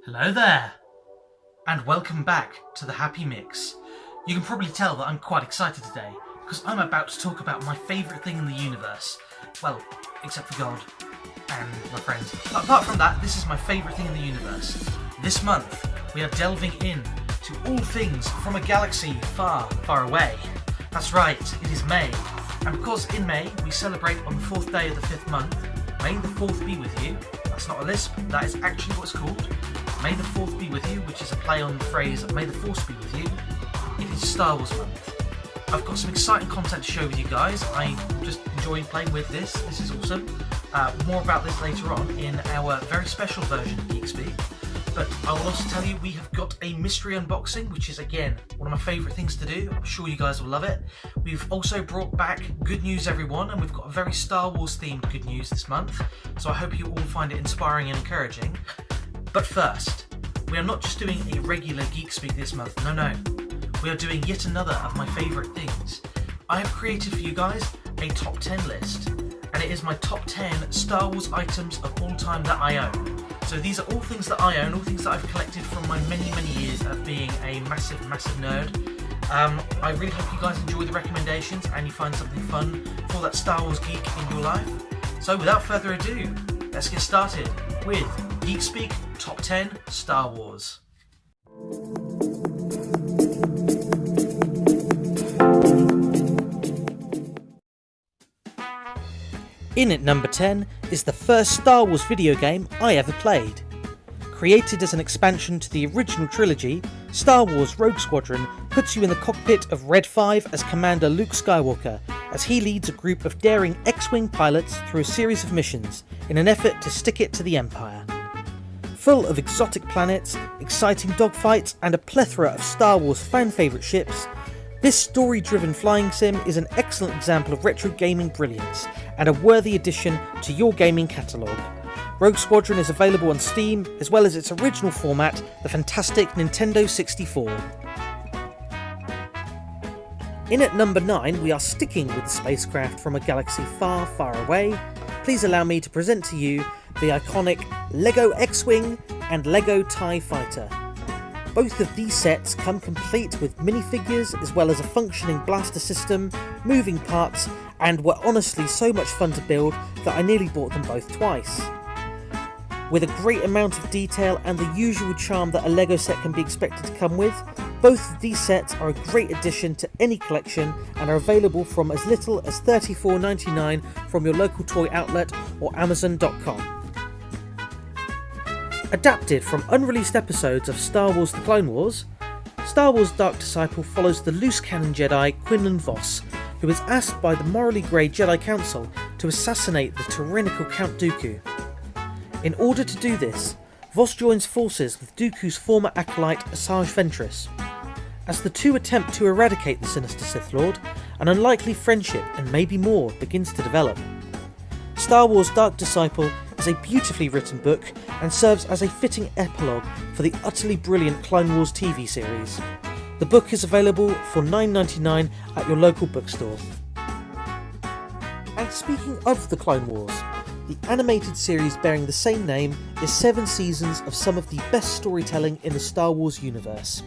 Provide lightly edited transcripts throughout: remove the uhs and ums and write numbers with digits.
Hello there, and welcome back to the Happy Mix. You can probably tell that I'm quite excited today, because I'm about to talk about my favourite thing in the universe. Well, except for God and my friends. But apart from that, this is my favourite thing in the universe. This month, we are delving in to all things from a galaxy far, far away. That's right, it is May. And because in May, we celebrate on the 4th day of the 5th month, May the 4th be with you. That's not a lisp, that is actually what it's called. May the 4th be with you, which is a play on the phrase, May the Force be with you. It is Star Wars month. I've got some exciting content to share with you guys. I'm just enjoying playing with this. This is awesome. More about this later on in our very special version of Geekspeak. But I will also tell you we have got a mystery unboxing, which is again one of my favourite things to do. I'm sure you guys will love it. We've also brought back good news, everyone, and we've got a very Star Wars themed good news this month. So I hope you all find it inspiring and encouraging. But first, we are not just doing a regular Geekspeak this month. No. We are doing yet another of my favourite things. I have created for you guys a top 10 list, and it is my top 10 Star Wars items of all time that I own. So these are all things that I own, all things that I've collected from my many years of being a massive nerd. I really hope you guys enjoy the recommendations and you find something fun for that Star Wars geek in your life. So without further ado, let's get started with Geekspeak Top 10 Star Wars. In at number 10 is the first Star Wars video game I ever played. Created as an expansion to the original trilogy, Star Wars Rogue Squadron puts you in the cockpit of Red 5 as Commander Luke Skywalker, as he leads a group of daring X-Wing pilots through a series of missions in an effort to stick it to the Empire. Full of exotic planets, exciting dogfights, and a plethora of Star Wars fan-favourite ships, this story-driven flying sim is an excellent example of retro gaming brilliance and a worthy addition to your gaming catalogue. Rogue Squadron is available on Steam, as well as its original format, the fantastic Nintendo 64. In at number 9, we are sticking with the spacecraft from a galaxy far, far away. Please allow me to present to you the iconic LEGO X-Wing and LEGO TIE Fighter. Both of these sets come complete with minifigures as well as a functioning blaster system, moving parts, and were honestly so much fun to build that I nearly bought them both twice. With a great amount of detail and the usual charm that a LEGO set can be expected to come with, both of these sets are a great addition to any collection and are available from as little as $34.99 from your local toy outlet or Amazon.com. Adapted from unreleased episodes of Star Wars The Clone Wars, Star Wars Dark Disciple follows the loose cannon Jedi Quinlan Vos, who is asked by the morally grey Jedi Council to assassinate the tyrannical Count Dooku. In order to do this, Vos joins forces with Dooku's former acolyte Asajj Ventress. As the two attempt to eradicate the sinister Sith Lord, an unlikely friendship and maybe more begins to develop. Star Wars Dark Disciple is a beautifully written book and serves as a fitting epilogue for the utterly brilliant Clone Wars TV series. The book is available for $9.99 at your local bookstore. And speaking of the Clone Wars, the animated series bearing the same name is 7 seasons of some of the best storytelling in the Star Wars universe.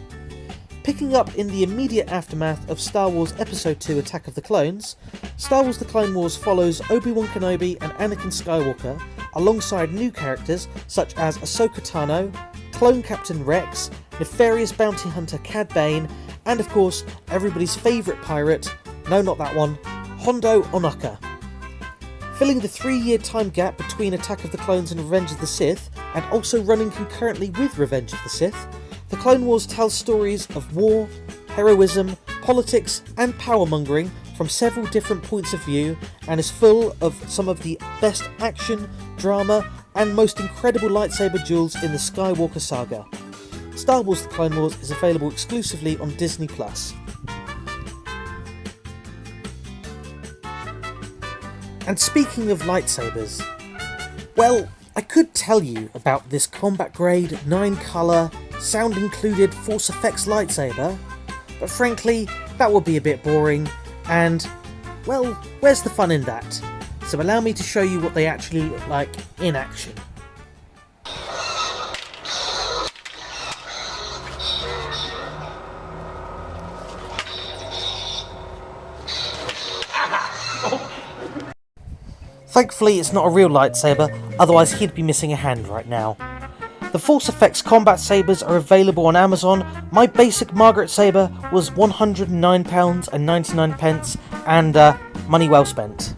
Picking up in the immediate aftermath of Star Wars Episode 2 Attack of the Clones, Star Wars The Clone Wars follows Obi-Wan Kenobi and Anakin Skywalker alongside new characters such as Ahsoka Tano, Clone Captain Rex, nefarious bounty hunter Cad Bane, and of course everybody's favourite pirate, no not that one, Hondo Ohnaka. Filling the 3-year time gap between Attack of the Clones and Revenge of the Sith, and also running concurrently with Revenge of the Sith, The Clone Wars tells stories of war, heroism, politics and power-mongering from several different points of view and is full of some of the best action, drama and most incredible lightsaber duels in the Skywalker saga. Star Wars The Clone Wars is available exclusively on Disney+. And speaking of lightsabers, well, I could tell you about this combat grade, 9-colour, sound included Force Effects lightsaber, but frankly, that would be a bit boring, and, well, where's the fun in that? So allow me to show you what they actually look like in action. Thankfully it's not a real lightsaber, otherwise he'd be missing a hand right now. The Force Effects combat sabres are available on Amazon. My basic Margaret sabre was £109.99 and money well spent.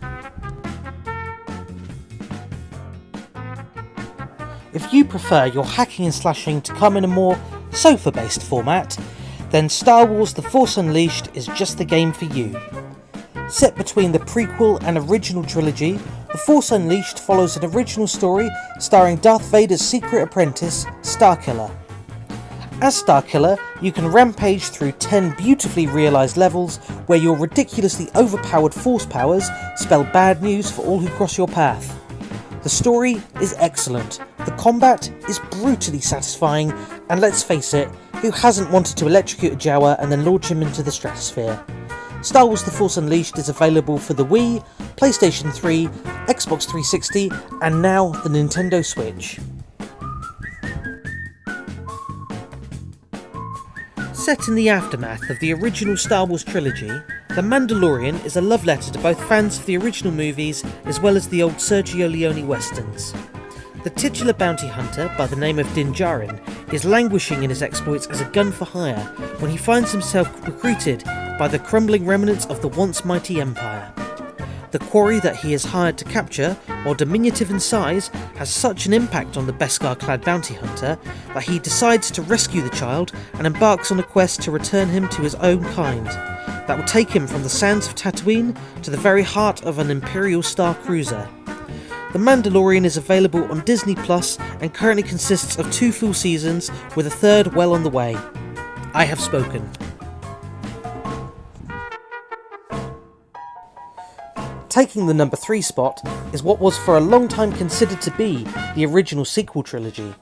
If you prefer your hacking and slashing to come in a more sofa-based format, then Star Wars The Force Unleashed is just the game for you. Set between the prequel and original trilogy, The Force Unleashed follows an original story starring Darth Vader's secret apprentice, Starkiller. As Starkiller, you can rampage through 10 beautifully realised levels where your ridiculously overpowered Force powers spell bad news for all who cross your path. The story is excellent, the combat is brutally satisfying, and let's face it, who hasn't wanted to electrocute a Jawa and then launch him into the stratosphere? Star Wars The Force Unleashed is available for the Wii, PlayStation 3, Xbox 360, and now the Nintendo Switch. Set in the aftermath of the original Star Wars trilogy, The Mandalorian is a love letter to both fans of the original movies as well as the old Sergio Leone westerns. The titular bounty hunter, by the name of Din Djarin, is languishing in his exploits as a gun for hire when he finds himself recruited by the crumbling remnants of the once mighty Empire. The quarry that he is hired to capture, while diminutive in size, has such an impact on the Beskar-clad bounty hunter that he decides to rescue the child and embarks on a quest to return him to his own kind. That will take him from the sands of Tatooine to the very heart of an Imperial Star Cruiser. The Mandalorian is available on Disney Plus and currently consists of 2 full seasons, with a third well on the way. I have spoken. Taking the number 3 spot is what was for a long time considered to be the original sequel trilogy.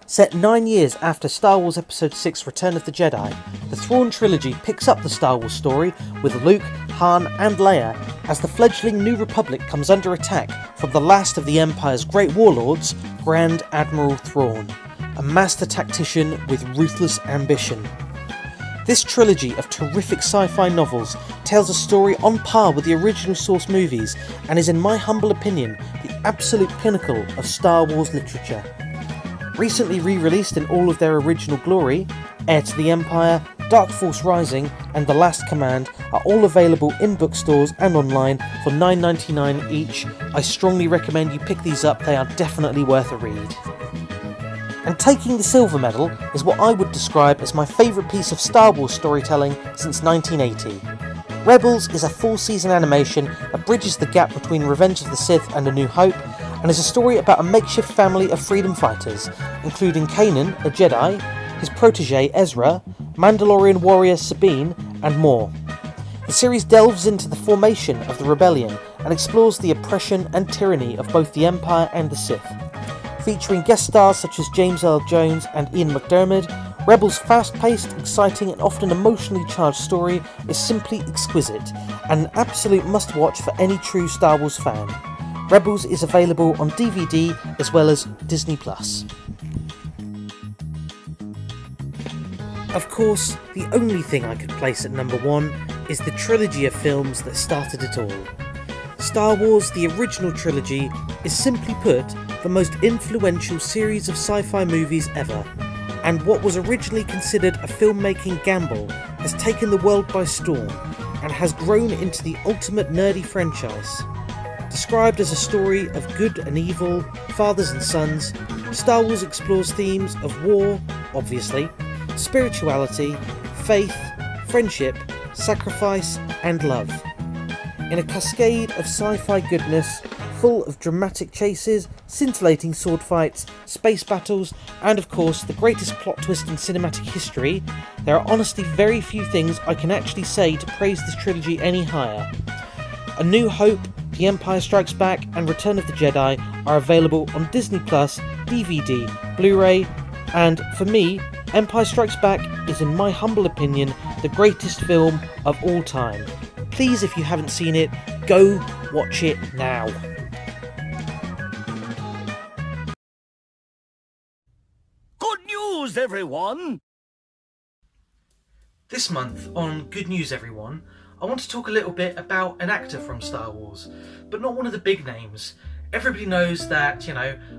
Set 9 years after Star Wars Episode 6 Return of the Jedi, the Thrawn trilogy picks up the Star Wars story with Luke, Han and Leia as the fledgling New Republic comes under attack from the last of the Empire's great warlords, Grand Admiral Thrawn, a master tactician with ruthless ambition. This trilogy of terrific sci-fi novels tells a story on par with the original source movies and is, in my humble opinion, the absolute pinnacle of Star Wars literature. Recently re-released in all of their original glory, Heir to the Empire, Dark Force Rising and The Last Command are all available in bookstores and online for $9.99 each. I strongly recommend you pick these up, they are definitely worth a read. And taking the silver medal is what I would describe as my favourite piece of Star Wars storytelling since 1980. Rebels is a 4-season animation that bridges the gap between Revenge of the Sith and A New Hope, and is a story about a makeshift family of freedom fighters, including Kanan, a Jedi, his protege Ezra, Mandalorian warrior Sabine, and more. The series delves into the formation of the rebellion and explores the oppression and tyranny of both the Empire and the Sith. Featuring guest stars such as James Earl Jones and Ian McDiarmid, Rebels' fast-paced, exciting and often emotionally charged story is simply exquisite, and an absolute must-watch for any true Star Wars fan. Rebels is available on DVD as well as Disney+. Of course, the only thing I could place at number 1 is the trilogy of films that started it all. Star Wars, the original trilogy, is simply put the most influential series of sci-fi movies ever, and what was originally considered a filmmaking gamble has taken the world by storm and has grown into the ultimate nerdy franchise. Described as a story of good and evil, fathers and sons, Star Wars explores themes of war, obviously, spirituality, faith, friendship, sacrifice, and love. In a cascade of sci-fi goodness, full of dramatic chases, scintillating sword fights, space battles, and of course the greatest plot twist in cinematic history, there are honestly very few things I can actually say to praise this trilogy any higher. A New Hope, The Empire Strikes Back, and Return of the Jedi are available on Disney+, DVD, Blu-ray, and for me, Empire Strikes Back is, in my humble opinion, the greatest film of all time. Please, if you haven't seen it, go watch it now. Good news, everyone! This month on Good News Everyone, I want to talk a little bit about an actor from Star Wars, but not one of the big names. Everybody knows that,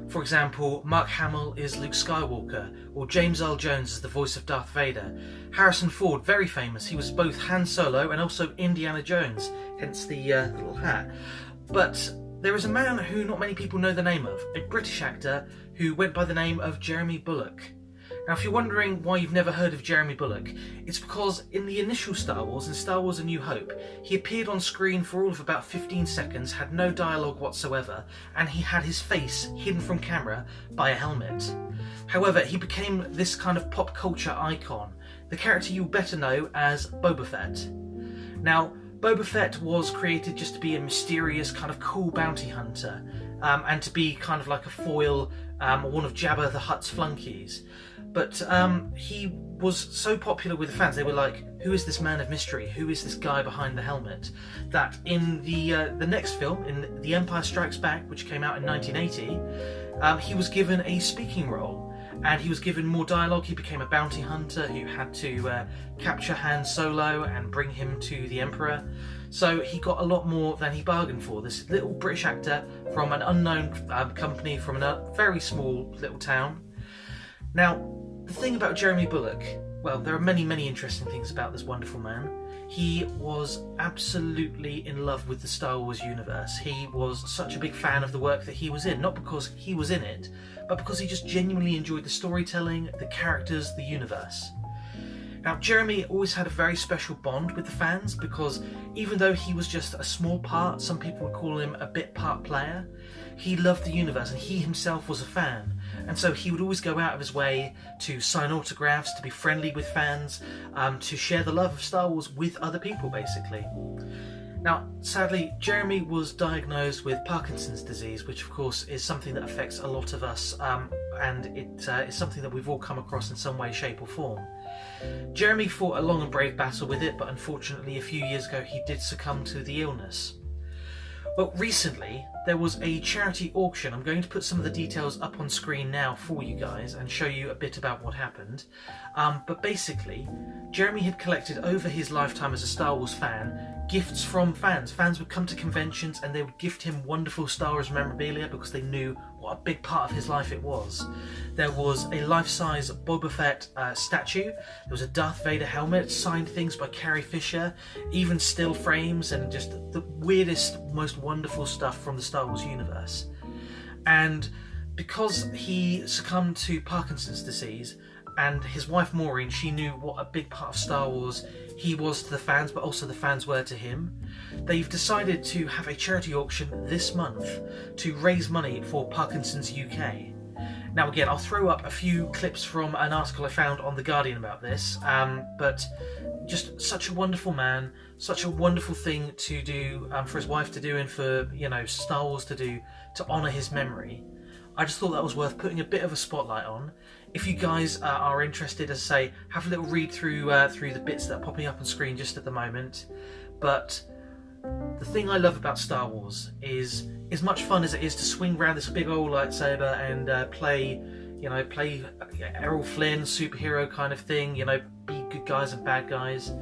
for example, Mark Hamill is Luke Skywalker, or James Earl Jones is the voice of Darth Vader. Harrison Ford, very famous, he was both Han Solo and also Indiana Jones, hence the little hat. But there is a man who not many people know the name of, a British actor who went by the name of Jeremy Bulloch. Now, if you're wondering why you've never heard of Jeremy Bulloch, it's because in the initial Star Wars, in Star Wars A New Hope, he appeared on screen for all of about 15 seconds, had no dialogue whatsoever, and he had his face hidden from camera by a helmet. However, he became this kind of pop culture icon, the character you better know as Boba Fett. Now, Boba Fett was created just to be a mysterious kind of cool bounty hunter, and to be kind of like a foil, one of Jabba the Hutt's flunkies. But he was so popular with the fans, they were like, who is this man of mystery? Who is this guy behind the helmet? That in the next film, in The Empire Strikes Back, which came out in 1980, he was given a speaking role. And he was given more dialogue. He became a bounty hunter who had to capture Han Solo and bring him to the Emperor. So he got a lot more than he bargained for. This little British actor from an unknown company from a very small little town. Now, the thing about Jeremy Bulloch, well, there are many, many interesting things about this wonderful man. He was absolutely in love with the Star Wars universe. He was such a big fan of the work that he was in, not because he was in it, but because he just genuinely enjoyed the storytelling, the characters, the universe. Now, Jeremy always had a very special bond with the fans because even though he was just a small part, some people would call him a bit part player, he loved the universe and he himself was a fan. And so he would always go out of his way to sign autographs, to be friendly with fans, to share the love of Star Wars with other people, basically. Now, sadly, Jeremy was diagnosed with Parkinson's disease, which of course is something that affects a lot of us, and it is something that we've all come across in some way, shape or form. Jeremy fought a long and brave battle with it, but unfortunately a few years ago he did succumb to the illness. Well, recently there was a charity auction. I'm going to put some of the details up on screen now for you guys and show you a bit about what happened. But basically, Jeremy had collected over his lifetime as a Star Wars fan gifts from fans. Fans would come to conventions and they would gift him wonderful Star Wars memorabilia because they knew what a big part of his life it was. There was a life-size Boba Fett statue, there was a Darth Vader helmet, signed things by Carrie Fisher, even still frames and just the weirdest, most wonderful stuff from the Star Wars universe. And because he succumbed to Parkinson's disease, and his wife Maureen, she knew what a big part of Star Wars he was to the fans, but also the fans were to him. They've decided to have a charity auction this month to raise money for Parkinson's UK. Now again, I'll throw up a few clips from an article I found on The Guardian about this, but just such a wonderful man, such a wonderful thing to do for his wife to do and for, Star Wars to do to honour his memory. I just thought that was worth putting a bit of a spotlight on. If you guys are interested, as I say, have a little read through the bits that are popping up on screen just at the moment. But the thing I love about Star Wars is, as much fun as it is to swing around this big old lightsaber and play Errol Flynn, superhero kind of thing, be good guys and bad guys.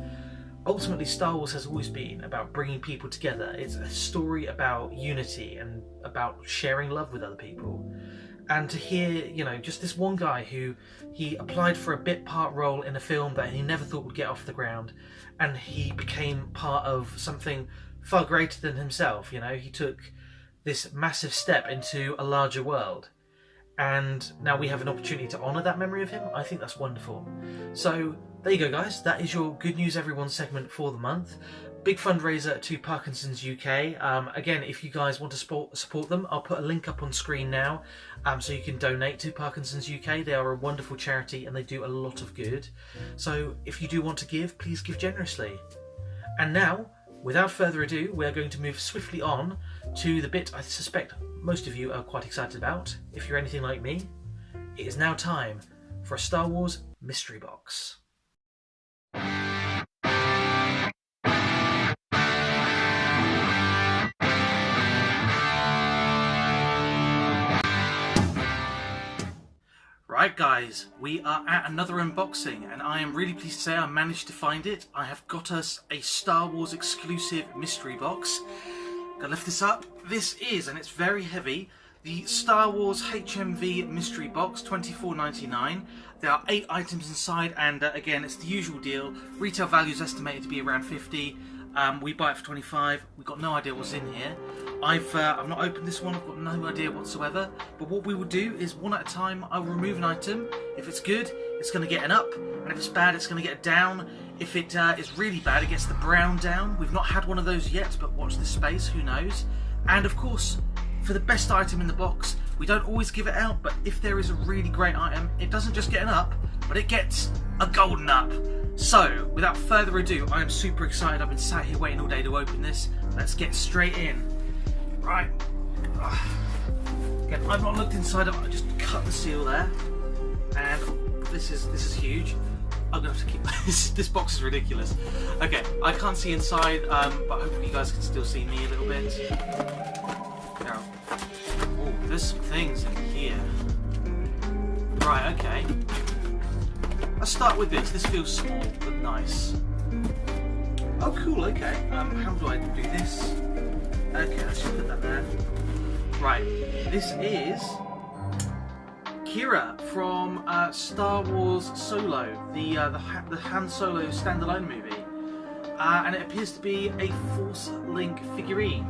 Ultimately, Star Wars has always been about bringing people together. It's a story about unity and about sharing love with other people. And to hear, just this one guy who he applied for a bit part role in a film that he never thought would get off the ground, and he became part of something far greater than himself. He took this massive step into a larger world. And now we have an opportunity to honour that memory of him. I think that's wonderful. So there you go, guys. That is your Good News Everyone segment for the month. Big fundraiser to Parkinson's UK. Again, if you guys want to support them, I'll put a link up on screen now so you can donate to Parkinson's UK. They are a wonderful charity and they do a lot of good. So if you do want to give, please give generously. And now, without further ado, we're going to move swiftly on to the bit I suspect most of you are quite excited about. If you're anything like me, it is now time for a Star Wars mystery box. Right guys, we are at another unboxing and I am really pleased to say I managed to find it. I have got us a Star Wars exclusive mystery box. Gonna lift this up. This is, and it's very heavy, the Star Wars HMV mystery box, $24.99. There are 8 items inside and again it's the usual deal. Retail value is estimated to be around 50. We buy it for 25. We've got no idea what's in here. I've not opened this one. I've got no idea whatsoever. But what we will do is one at a time. I will remove an item. If it's good, it's going to get an up, and if it's bad, it's going to get a down. If it is really bad, it gets the brown down. We've not had one of those yet, but watch this space. Who knows? And of course, for the best item in the box, we don't always give it out. But if there is a really great item, it doesn't just get an up, but it gets a golden up. So, without further ado, I am super excited. I've been sat here waiting all day to open this. Let's get straight in. Right. Again, I've not looked inside of it. I just cut the seal there, and this is huge. I'm gonna have to keep this box is ridiculous. Okay, I can't see inside, but hopefully you guys can still see me a little bit. Now, oh, there's some things in here. Right. Okay. Let's start with this. This feels small but nice. Oh, cool. Okay. How do I do this? Okay, let's just put that there. Right. This is Kira from Star Wars Solo, the Han Solo standalone movie, and it appears to be a Force Link figurine.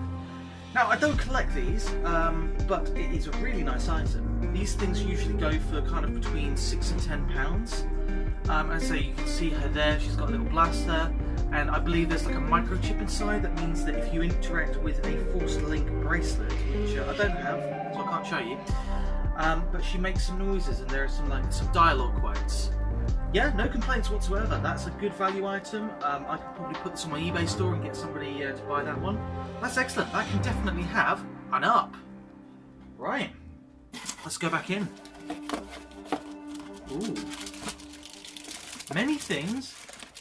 Now, I don't collect these, but it is a really nice item. These things usually go for kind of between £6 and £10. And so you can see her there, she's got a little blaster, and I believe there's like a microchip inside that means that if you interact with a Force Link bracelet, which I don't have, so I can't show you, but she makes some noises and there are some dialogue quotes. Yeah, no complaints whatsoever. That's a good value item. I could probably put this on my eBay store and get somebody to buy that one. That's excellent. That can definitely have an up. Right. Let's go back in. Ooh. Many things.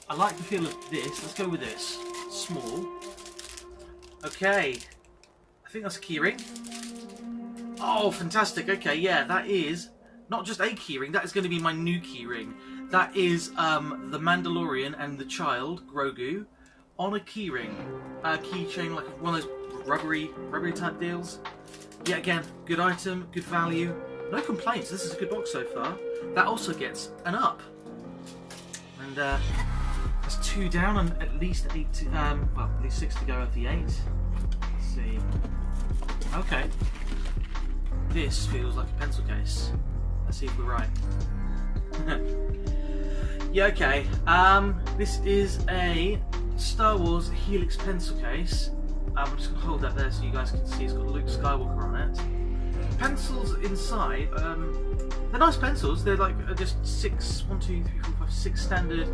I like the feel of this. Let's go with this. Small. Okay. I think that's a keyring. Oh, fantastic. Okay, yeah, that is not just a keyring. That is going to be my new keyring. That is the Mandalorian and the child, Grogu, on a keyring. Keychain, like one of those rubbery type deals. Yeah, again, good item, good value. No complaints. This is a good box so far. That also gets an up. And there's 2 down and at least 8 to, well, at least 6 to go of the 8. Let's see. Okay. This feels like a pencil case. Let's see if we're right. Yeah, okay. This is a Star Wars Helix pencil case. I'm just going to hold that there so you guys can see. It's got Luke Skywalker on it. Pencils inside, they're nice pencils. They're like just 6 standard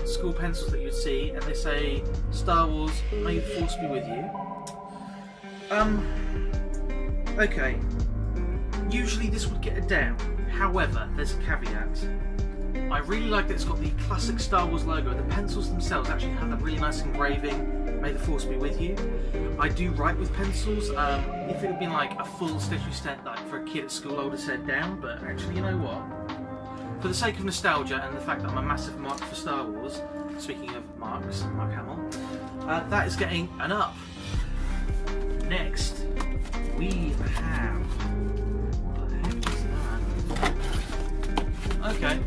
school pencils that you'd see, and they say Star Wars, may the Force be with you. Okay. Usually this would get a down. However, there's a caveat. I really like that it's got the classic Star Wars logo. The pencils themselves actually have that really nice engraving, may the Force be with you. I do write with pencils. If it had been like a full stationery set, like for a kid at school, I would have said down, but actually, you know what? For the sake of nostalgia and the fact that I'm a massive mark for Star Wars, speaking of marks, Mark Hamill, that is getting an up. Next, we have... what the heck is that? Okay,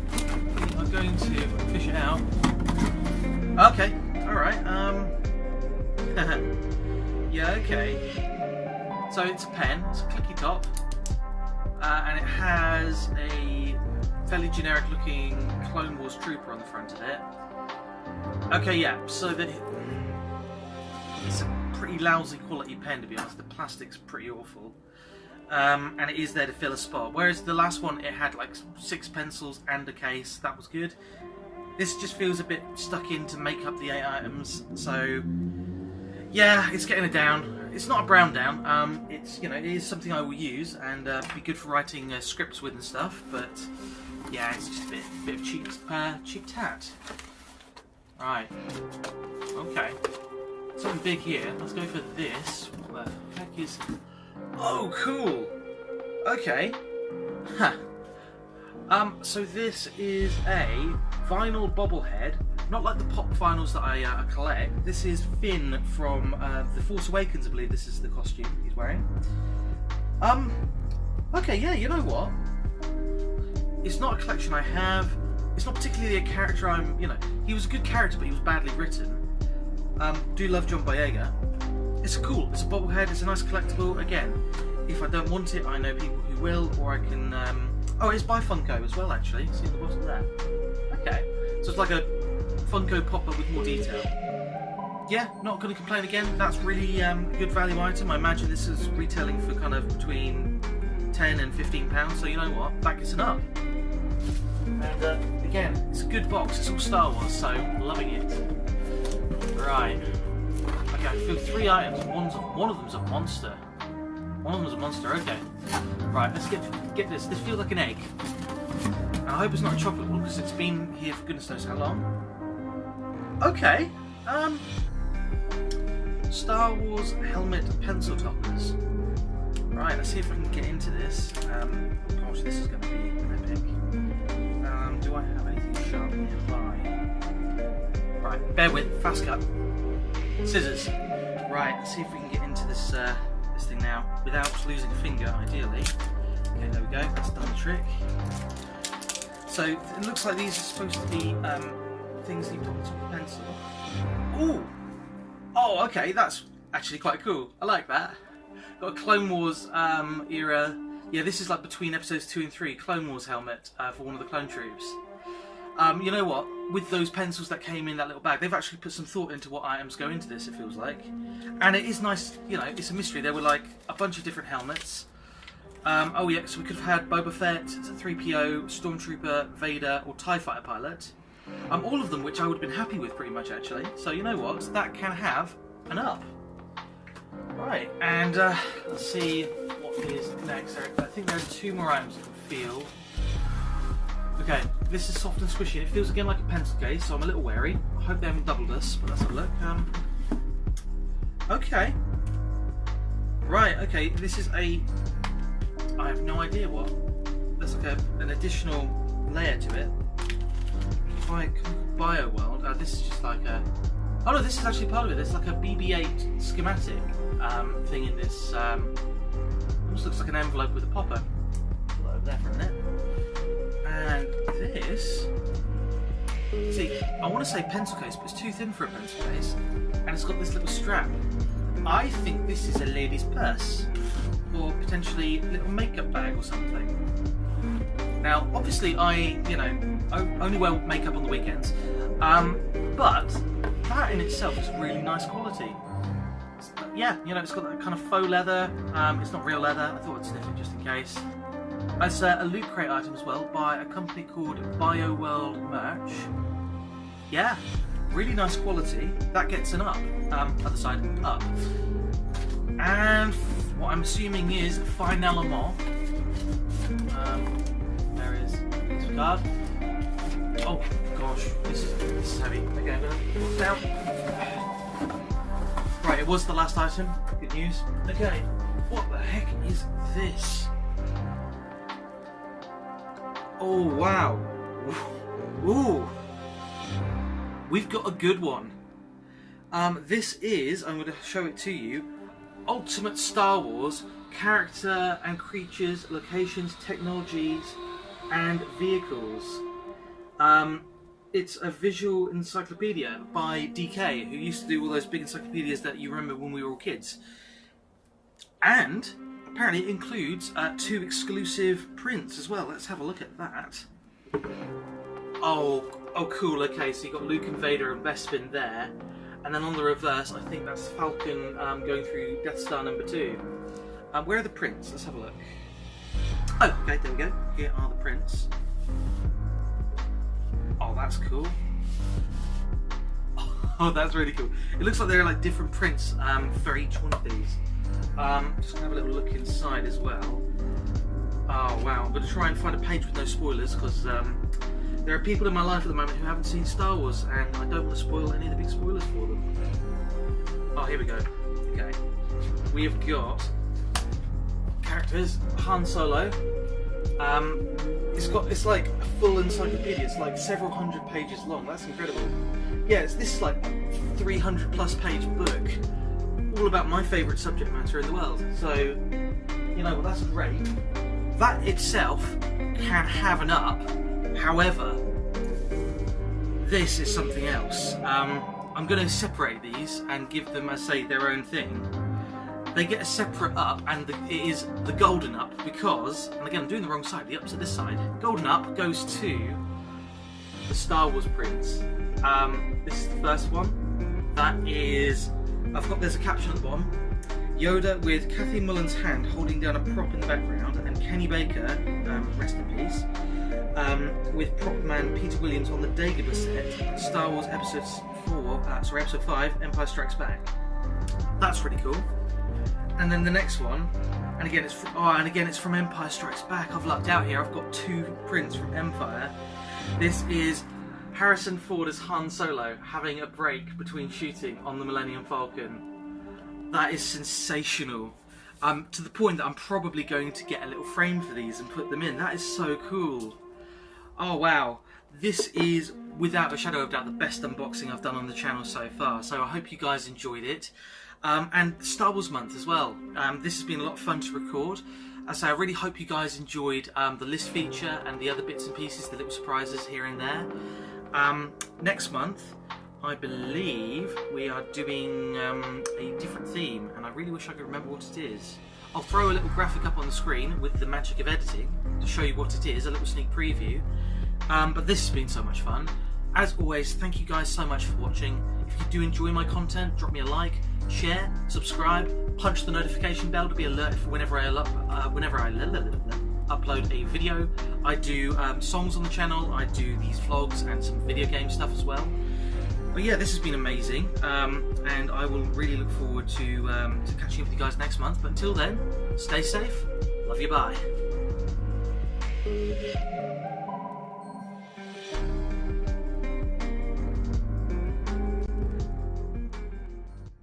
I'm going to fish it out. Okay, alright, yeah, okay. So it's a pen, it's a clicky top, and it has a fairly generic looking Clone Wars trooper on the front of it. Okay, yeah, so that it's a pretty lousy quality pen, to be honest. The plastic's pretty awful. And it is there to fill a spot. Whereas the last one, it had like 6 pencils and a case. That was good. This just feels a bit stuck in to make up the 8 items. So, yeah, it's getting a down. It's not a brown down. It's, you know, it is something I will use and be good for writing scripts with and stuff. But yeah, it's just a bit of cheap tat. Right. Okay. Something big here. Let's go for this. What the heck is... Oh, cool! Okay. Huh. So this is a vinyl bobblehead, not like the pop vinyls that I collect. This is Finn from The Force Awakens, I believe this is the costume he's wearing. Okay, yeah, you know what? It's not a collection I have. It's not particularly a character he was a good character, but he was badly written. Do love John Boyega. It's cool, it's a bobblehead, it's a nice collectible. Again, if I don't want it, I know people who will, or I can... Oh, it's by Funko as well, actually. See the bottom there? Okay. So it's like a Funko pop-up with more detail. Yeah, not going to complain again. That's really good value item. I imagine this is retailing for kind of between 10 and 15 pounds, so you know what? That gets an up. And again, it's a good box. It's all Star Wars, so loving it. Right. Okay, I feel 3 items. One of them's a monster. One of them's a monster, okay. Right, let's get this. This feels like an egg. And I hope it's not a chocolate one, because it's been here for goodness knows how long. Okay. Star Wars helmet pencil toppers. Right, let's see if I can get into this. Gosh, this is going to be an epic. Do I have anything sharp nearby? Right, bear with, fast cut. Scissors. Right, let's see if we can get into this this thing now without losing a finger, ideally. Okay, there we go. That's done the trick. So it looks like these are supposed to be things that you put on top of a pencil. Ooh! Oh, okay, that's actually quite cool. I like that. Got a Clone Wars era. Yeah, this is like between episodes 2 and 3. Clone Wars helmet for one of the clone troops. You know what? With those pencils that came in that little bag, they've actually put some thought into what items go into this, it feels like. And it is nice, you know, it's a mystery. There were like a bunch of different helmets. Oh yeah, so we could have had Boba Fett, 3PO, Stormtrooper, Vader, or TIE Fighter pilot. All of them which I would have been happy with pretty much actually. So you know what? That can have an up. Right, and let's see what is next. I think there are 2 more items I can feel. Okay, this is soft and squishy, and it feels again like a pencil case, so I'm a little wary. I hope they haven't doubled us, but let's have a look. Okay. Right, okay, this is I have no idea what. There's like an additional layer to it. Bio World. This is just like a... Oh no, this is actually part of it. There's like a BB-8 schematic thing in this. Almost looks like an envelope with a popper. Put that over there for a minute. And this, see, I want to say pencil case, but it's too thin for a pencil case, and it's got this little strap. I think this is a lady's purse, or potentially a little makeup bag or something. Now, obviously, I only wear makeup on the weekends, but that in itself is really nice quality. Yeah, you know, it's got that kind of faux leather. It's not real leather. I thought I'd sniff it just in case. It's a Loot Crate item as well by a company called BioWorld Merch. Yeah, really nice quality. That gets an up. Other side, up. And what I'm assuming is Fine Element. There is this card. Oh gosh, this is heavy. Okay, I'm gonna put it down. Right, it was the last item. Good news. Okay, what the heck is this? Oh wow! Ooh, we've got a good one. This is, I'm going to show it to you, Ultimate Star Wars character and creatures, locations, technologies, and vehicles. It's a visual encyclopedia by DK, who used to do all those big encyclopedias that you remember when we were all kids. And apparently it includes 2 exclusive prints as well. Let's have a look at that. Oh cool, okay, so you've got Luke and Vader and Bespin there. And then on the reverse, I think that's Falcon going through Death Star number 2. Where are the prints? Let's have a look. Oh, okay, there we go. Here are the prints. Oh, that's cool. Oh, that's really cool. It looks like there are like different prints for each one of these. Just gonna have a little look inside as well. Oh wow, I'm gonna try and find a page with no spoilers because there are people in my life at the moment who haven't seen Star Wars and I don't want to spoil any of the big spoilers for them. Oh, here we go. Okay. We have got characters: Han Solo, It's like a full encyclopedia. It's like several hundred pages long. That's incredible. Yeah, this is like a 300 plus page book, all about my favourite subject matter in the world. So, you know, well, that's great. That itself can have an up. However, this is something else. I'm going to separate these and give them, I say, their own thing. They get a separate up, and it is the golden up because, and again I'm doing the wrong side, the up's at this side. Golden up goes to the Star Wars prints. This is the first one. That is, there's a caption at the bottom. Yoda with Kathy Mullen's hand holding down a prop in the background, and Kenny Baker, rest in peace, with prop man Peter Williams on the Dagobah set, Star Wars Episode 5, Empire Strikes Back. That's really cool. And then the next one, and again it's from Empire Strikes Back. I've lucked out here. I've got 2 prints from Empire. This is Harrison Ford as Han Solo having a break between shooting on the Millennium Falcon. That is sensational. To the point that I'm probably going to get a little frame for these and put them in. That is so cool. Oh wow. This is, without a shadow of doubt, the best unboxing I've done on the channel so far. So I hope you guys enjoyed it. And Star Wars month as well. This has been a lot of fun to record. So I really hope you guys enjoyed the list feature and the other bits and pieces, the little surprises here and there. Next month, I believe we are doing a different theme, and I really wish I could remember what it is. I'll throw a little graphic up on the screen with the magic of editing to show you what it is, a little sneak preview. But this has been so much fun. As always, thank you guys so much for watching. If you do enjoy my content, drop me a like, share, subscribe, punch the notification bell to be alerted for whenever I upload a video. I do songs on the channel, I do these vlogs and some video game stuff as well. But yeah, this has been amazing, and I will really look forward to catching up with you guys next month. But until then, stay safe, love you, bye.